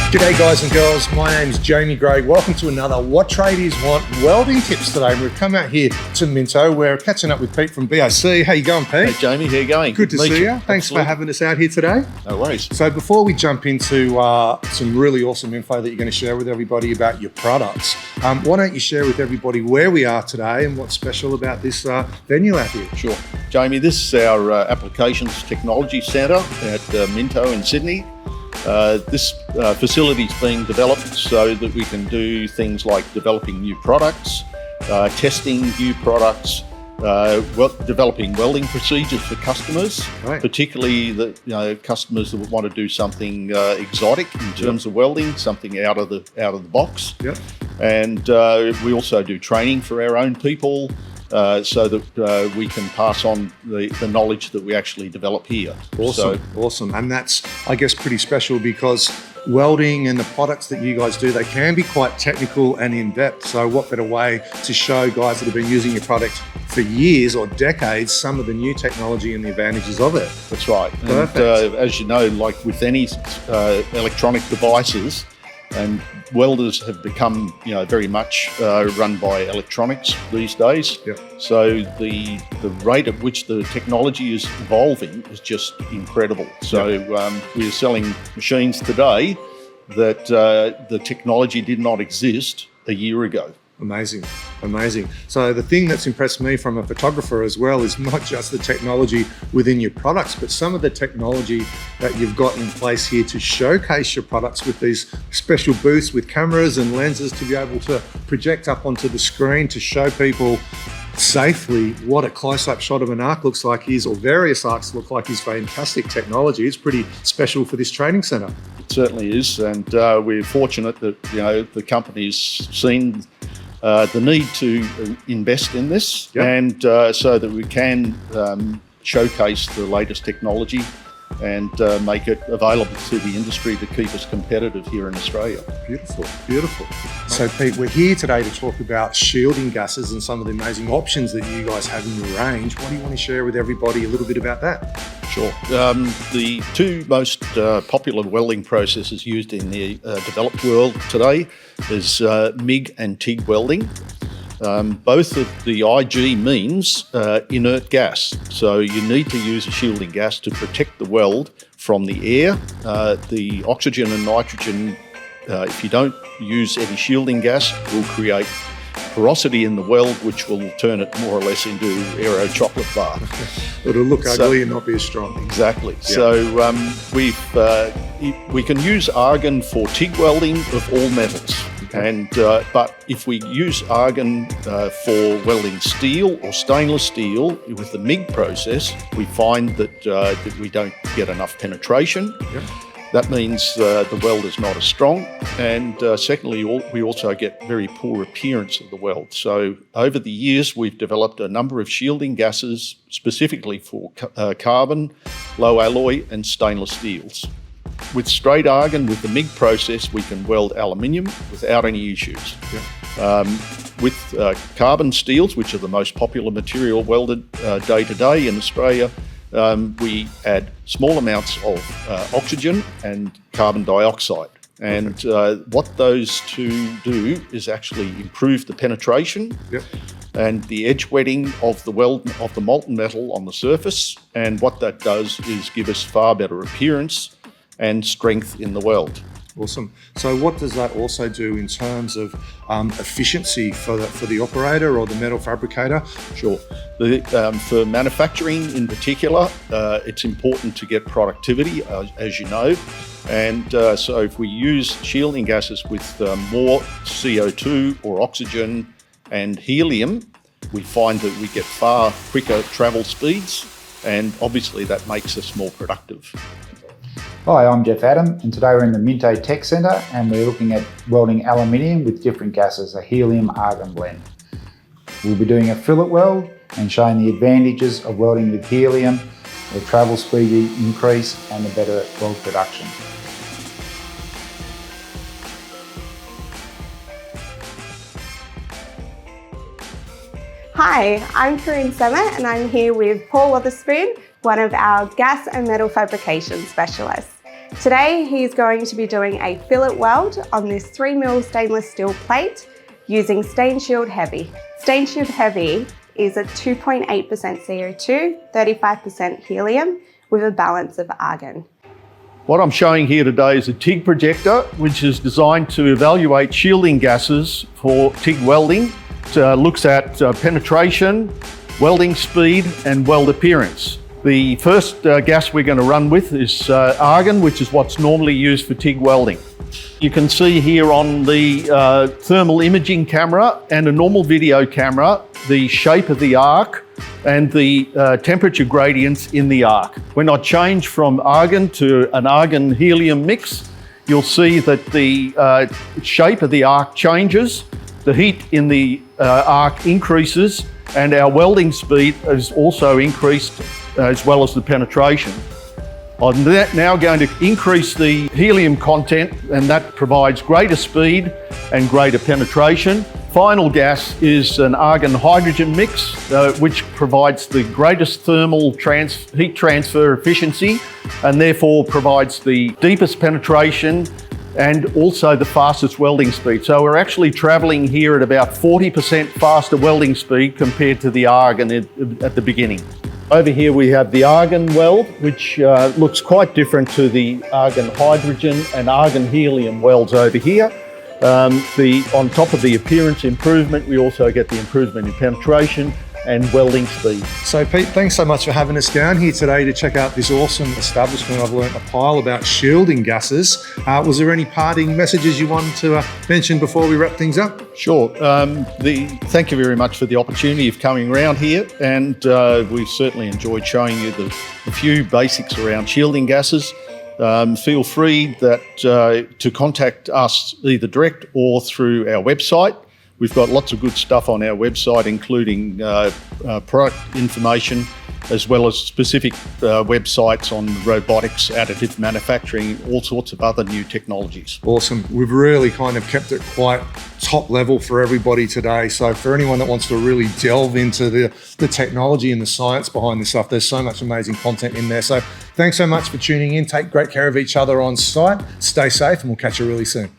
G'day guys and girls, my name's Jamie Gray. Welcome to another What Tradies Want welding tips today. We've come out here to Minto. We're catching up with Pete from BOC. How you going, Pete? Hey Jamie, how you going? Good to see you. Thanks for having us out here today. No worries. So before we jump into some really awesome info that you're going to share with everybody about your products, why don't you share with everybody where we are today and what's special about this venue out here? Sure. Jamie, this is our Applications Technology Centre at Minto in Sydney. This facility is being developed so that we can do things like developing new products, testing new products, developing welding procedures for customers, right. Particularly the customers that want to do something exotic in terms of welding, something out of the box. Yep. And we also do training for our own people. So that we can pass on the knowledge that we actually develop here. Awesome. And that's, I guess, pretty special because welding and the products that you guys do, they can be quite technical and in-depth. So what better way to show guys that have been using your product for years or decades some of the new technology and the advantages of it. That's right. Perfect. And as you know, like with any electronic devices, and welders have become, very much run by electronics these days. Yep. So the rate at which the technology is evolving is just incredible. So we are selling machines today that the technology did not exist a year ago. Amazing. So the thing that's impressed me from a photographer as well is not just the technology within your products, but some of the technology that you've got in place here to showcase your products with these special booths with cameras and lenses to be able to project up onto the screen to show people safely what a close-up shot of an arc looks like is, or various arcs look like, is fantastic technology. It's pretty special for this training centre. It certainly is, and we're fortunate that the company's seen the need to invest in this, yep. And so that we can showcase the latest technology and make it available to the industry to keep us competitive here in Australia. Beautiful. So Pete, we're here today to talk about shielding gases and some of the amazing options that you guys have in your range. What do you want to share with everybody a little bit about that? Sure. The two most popular welding processes used in the developed world today is MIG and TIG welding. Both of the IG means inert gas, so you need to use a shielding gas to protect the weld from the air. The oxygen and nitrogen, if you don't use any shielding gas, will create porosity in the weld, which will turn it more or less into aero chocolate bar. It'll look ugly and not be as strong. Exactly. Yeah. So we can use argon for TIG welding of all metals. And but if we use argon for welding steel or stainless steel with the MIG process, we find that we don't get enough penetration. Yep. That means the weld is not as strong, and secondly, we also get very poor appearance of the weld. So over the years, we've developed a number of shielding gases specifically for carbon, low alloy, and stainless steels. With straight argon, with the MIG process, we can weld aluminium without any issues. Yeah. With carbon steels, which are the most popular material welded day to day in Australia, we add small amounts of oxygen and carbon dioxide. And what those two do is actually improve the penetration. Yep. And the edge wetting of the molten metal on the surface. And what that does is give us far better appearance and strength in the weld. Awesome. So what does that also do in terms of efficiency for the operator or the metal fabricator? Sure. For manufacturing in particular, it's important to get productivity, as you know. And so if we use shielding gases with more CO2 or oxygen and helium, we find that we get far quicker travel speeds, and obviously that makes us more productive. Hi, I'm Jeff Adam, and today we're in the Minto Tech Centre and we're looking at welding aluminium with different gases, a helium-argon blend. We'll be doing a fillet weld and showing the advantages of welding with helium, the travel speed increase and the better weld production. Hi, I'm Corinne Summer and I'm here with Paul Witherspoon, one of our gas and metal fabrication specialists. Today he's going to be doing a fillet weld on this 3mm stainless steel plate using Stain Shield Heavy. Stain Shield Heavy is a 2.8% CO2, 35% helium with a balance of argon. What I'm showing here today is a TIG projector, which is designed to evaluate shielding gases for TIG welding. It looks at penetration, welding speed, and weld appearance. The first gas we're going to run with is argon, which is what's normally used for TIG welding. You can see here on the thermal imaging camera and a normal video camera the shape of the arc and the temperature gradients in the arc. When I change from argon to an argon-helium mix, you'll see that the shape of the arc changes, the heat in the arc increases, and our welding speed is also increased as well as the penetration. I'm now going to increase the helium content, and that provides greater speed and greater penetration. Final gas is an argon-hydrogen mix, which provides the greatest thermal heat transfer efficiency and therefore provides the deepest penetration and also the fastest welding speed. So we're actually travelling here at about 40% faster welding speed compared to the argon at the beginning. Over here we have the argon weld, which looks quite different to the argon-hydrogen and argon-helium welds over here. On top of the appearance improvement, we also get the improvement in penetration and welding speed. So Pete, thanks so much for having us down here today to check out this awesome establishment. I've learnt a pile about shielding gases. Was there any parting messages you wanted to mention before we wrap things up? Sure. Thank you very much for the opportunity of coming around here, and we've certainly enjoyed showing you the few basics around shielding gases. Feel free to contact us either direct or through our website. We've got lots of good stuff on our website, including product information, as well as specific websites on robotics, additive manufacturing, all sorts of other new technologies. Awesome. We've really kind of kept it quite top level for everybody today. So for anyone that wants to really delve into the technology and the science behind this stuff, there's so much amazing content in there. So thanks so much for tuning in. Take great care of each other on site. Stay safe, and we'll catch you really soon.